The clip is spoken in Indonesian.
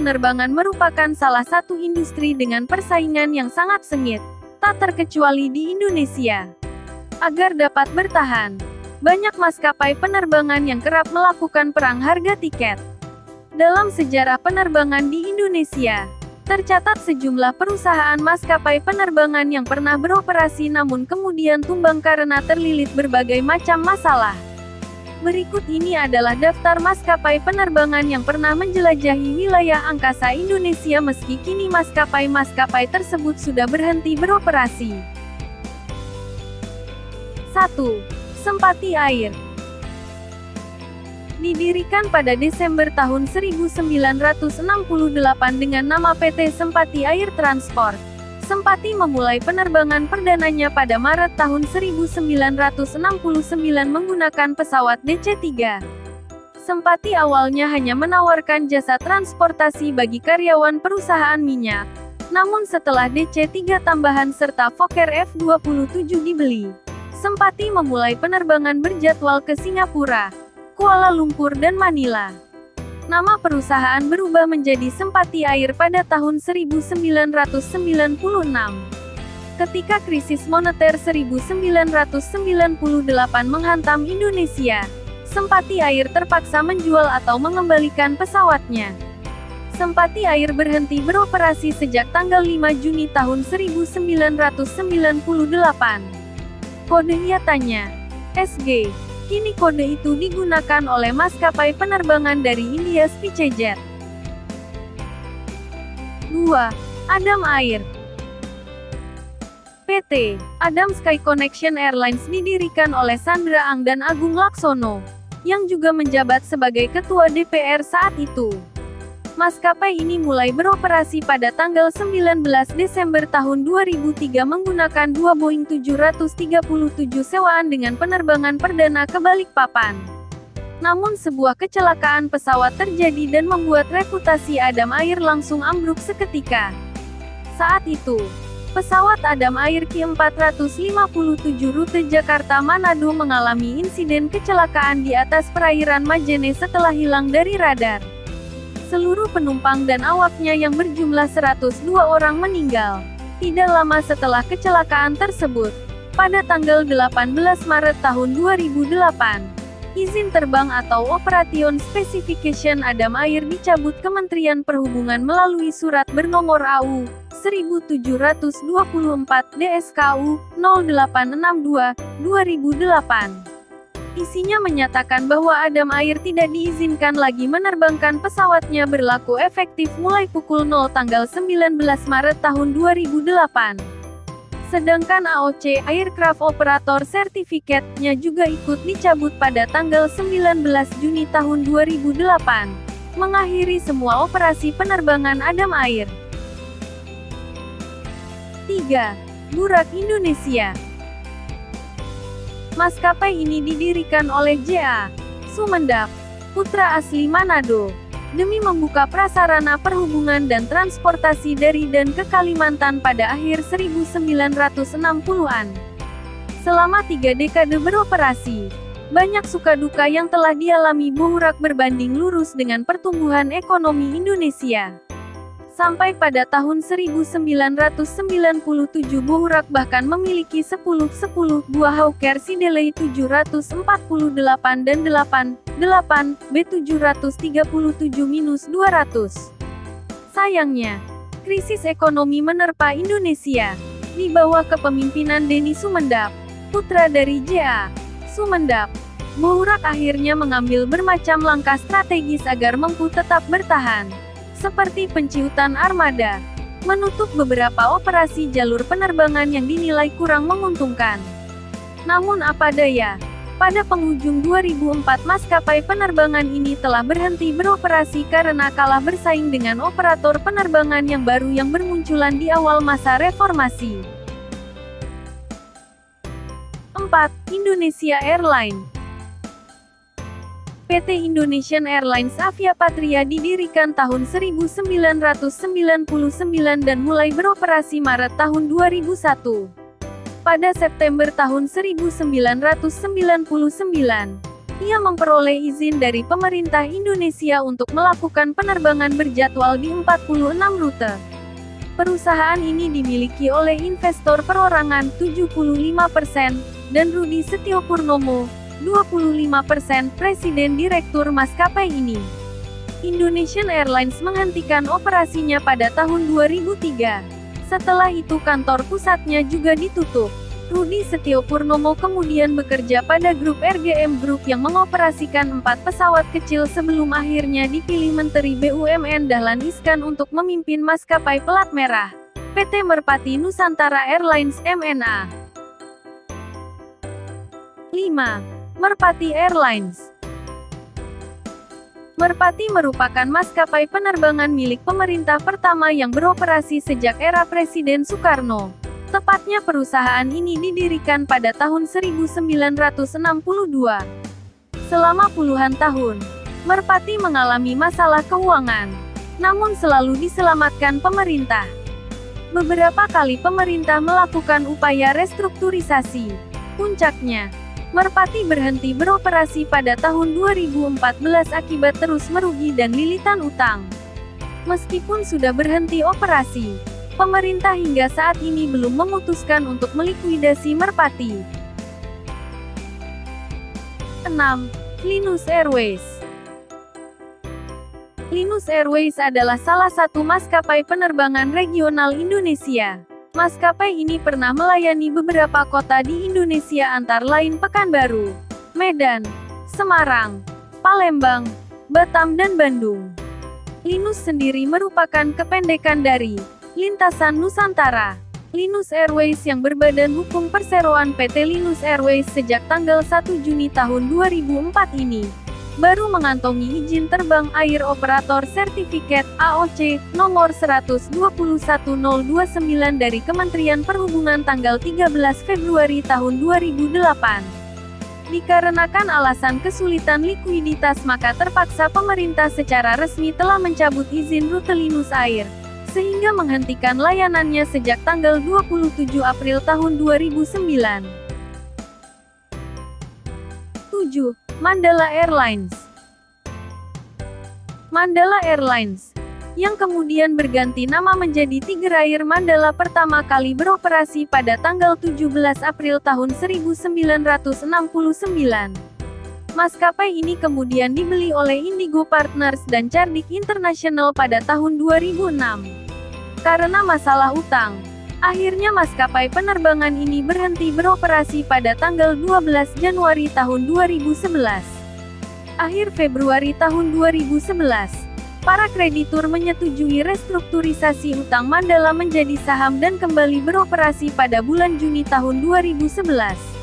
penerbangan merupakan salah satu industri dengan persaingan yang sangat sengit, tak terkecuali di Indonesia. Agar dapat bertahan, banyak maskapai penerbangan yang kerap melakukan perang harga tiket. Dalam sejarah penerbangan di Indonesia, tercatat sejumlah perusahaan maskapai penerbangan yang pernah beroperasi namun kemudian tumbang karena terlilit berbagai macam masalah. Berikut ini adalah daftar maskapai penerbangan yang pernah menjelajahi wilayah angkasa Indonesia meski kini maskapai-maskapai tersebut sudah berhenti beroperasi. 1. Sempati Air. Didirikan pada Desember tahun 1968 dengan nama PT Sempati Air Transport, Sempati memulai penerbangan perdananya pada Maret tahun 1969 menggunakan pesawat DC-3. Sempati awalnya hanya menawarkan jasa transportasi bagi karyawan perusahaan minyak. Namun setelah DC-3 tambahan serta Fokker F-27 dibeli, Sempati memulai penerbangan berjadwal ke Singapura, Kuala Lumpur dan Manila. Nama perusahaan berubah menjadi Sempati Air pada tahun 1996. Ketika krisis moneter 1998 menghantam Indonesia, Sempati Air terpaksa menjual atau mengembalikan pesawatnya. Sempati Air berhenti beroperasi sejak tanggal 5 Juni tahun 1998. Kode IATA-nya SG. Kini kode itu digunakan oleh maskapai penerbangan dari India SpiceJet. 2. Adam Air. PT Adam Sky Connection Airlines didirikan oleh Sandra Ang dan Agung Laksono, yang juga menjabat sebagai Ketua DPR saat itu. Maskapai ini mulai beroperasi pada tanggal 19 Desember tahun 2003 menggunakan dua Boeing 737 sewaan dengan penerbangan perdana ke Balikpapan. Namun sebuah kecelakaan pesawat terjadi dan membuat reputasi Adam Air langsung ambruk seketika. Saat itu, pesawat Adam Air Q457 rute Jakarta-Manado mengalami insiden kecelakaan di atas perairan Majene setelah hilang dari radar. Seluruh penumpang dan awaknya yang berjumlah 102 orang meninggal. Tidak lama setelah kecelakaan tersebut, pada tanggal 18 Maret tahun 2008, izin terbang atau Operation Specification Adam Air dicabut Kementerian Perhubungan melalui surat bernomor AU 1724 DSKU 0862/2008. Isinya menyatakan bahwa Adam Air tidak diizinkan lagi menerbangkan pesawatnya berlaku efektif mulai pukul 0 tanggal 19 Maret tahun 2008. Sedangkan AOC Aircraft Operator Certificate-nya juga ikut dicabut pada tanggal 19 Juni tahun 2008, mengakhiri semua operasi penerbangan Adam Air. 3. Burak Indonesia. Maskapai ini didirikan oleh J.A. Sumendap, putra asli Manado, demi membuka prasarana perhubungan dan transportasi dari dan ke Kalimantan pada akhir 1960-an. Selama 3 dekade beroperasi, banyak suka duka yang telah dialami Burak berbanding lurus dengan pertumbuhan ekonomi Indonesia. Sampai pada tahun 1997 Burak bahkan memiliki 10 buah Hawker Siddeley 748 dan 8 B737-200. Sayangnya, krisis ekonomi menerpa Indonesia. Di bawah kepemimpinan Denny Sumendap, putra dari J.A. Sumendap, Burak akhirnya mengambil bermacam langkah strategis agar mampu tetap bertahan. Seperti penciutan armada, menutup beberapa operasi jalur penerbangan yang dinilai kurang menguntungkan. Namun apa daya, pada penghujung 2004 maskapai penerbangan ini telah berhenti beroperasi karena kalah bersaing dengan operator penerbangan yang baru yang bermunculan di awal masa reformasi. 4. Indonesia Airlines. PT Indonesian Airlines Avia Patria didirikan tahun 1999 dan mulai beroperasi Maret tahun 2001. Pada September tahun 1999, Ia memperoleh izin dari pemerintah Indonesia untuk melakukan penerbangan berjadwal di 46 rute. Perusahaan ini dimiliki oleh investor perorangan 75%, dan Rudi Setiopurnomo, 25%, Presiden Direktur maskapai ini. Indonesian Airlines menghentikan operasinya pada tahun 2003. Setelah itu kantor pusatnya juga ditutup. Rudi Setiopurnomo kemudian bekerja pada grup RGM Group yang mengoperasikan 4 pesawat kecil sebelum akhirnya dipilih Menteri BUMN Dahlan Iskan untuk memimpin maskapai pelat merah, PT Merpati Nusantara Airlines MNA. 5. Merpati Airlines. Merpati merupakan maskapai penerbangan milik pemerintah pertama yang beroperasi sejak era Presiden Soekarno. Tepatnya perusahaan ini didirikan pada tahun 1962. Selama puluhan tahun, Merpati mengalami masalah keuangan, namun selalu diselamatkan pemerintah. Beberapa kali pemerintah melakukan upaya restrukturisasi. Puncaknya, Merpati berhenti beroperasi pada tahun 2014 akibat terus merugi dan lilitan utang. Meskipun sudah berhenti operasi, pemerintah hingga saat ini belum memutuskan untuk melikuidasi Merpati. 6. Linus Airways. Linus Airways adalah salah satu maskapai penerbangan regional Indonesia. Maskapai ini pernah melayani beberapa kota di Indonesia antara lain Pekanbaru, Medan, Semarang, Palembang, Batam dan Bandung. Linus sendiri merupakan kependekan dari Lintasan Nusantara. Linus Airways yang berbadan hukum perseroan PT Linus Airways sejak tanggal 1 Juni tahun 2004 ini baru mengantongi izin terbang Air Operator Certificate AOC nomor 121029 dari Kementerian Perhubungan tanggal 13 Februari tahun 2008. Dikarenakan alasan kesulitan likuiditas maka terpaksa pemerintah secara resmi telah mencabut izin rute Linus Air, sehingga menghentikan layanannya sejak tanggal 27 April tahun 2009. 7. Mandala Airlines. Mandala Airlines, yang kemudian berganti nama menjadi Tiger Air Mandala pertama kali beroperasi pada tanggal 17 April tahun 1969. Maskapai ini kemudian dibeli oleh Indigo Partners dan Cardiff International pada tahun 2006. Karena masalah utang, akhirnya maskapai penerbangan ini berhenti beroperasi pada tanggal 12 Januari tahun 2011. Akhir Februari tahun 2011, para kreditur menyetujui restrukturisasi utang Mandala menjadi saham dan kembali beroperasi pada bulan Juni tahun 2011.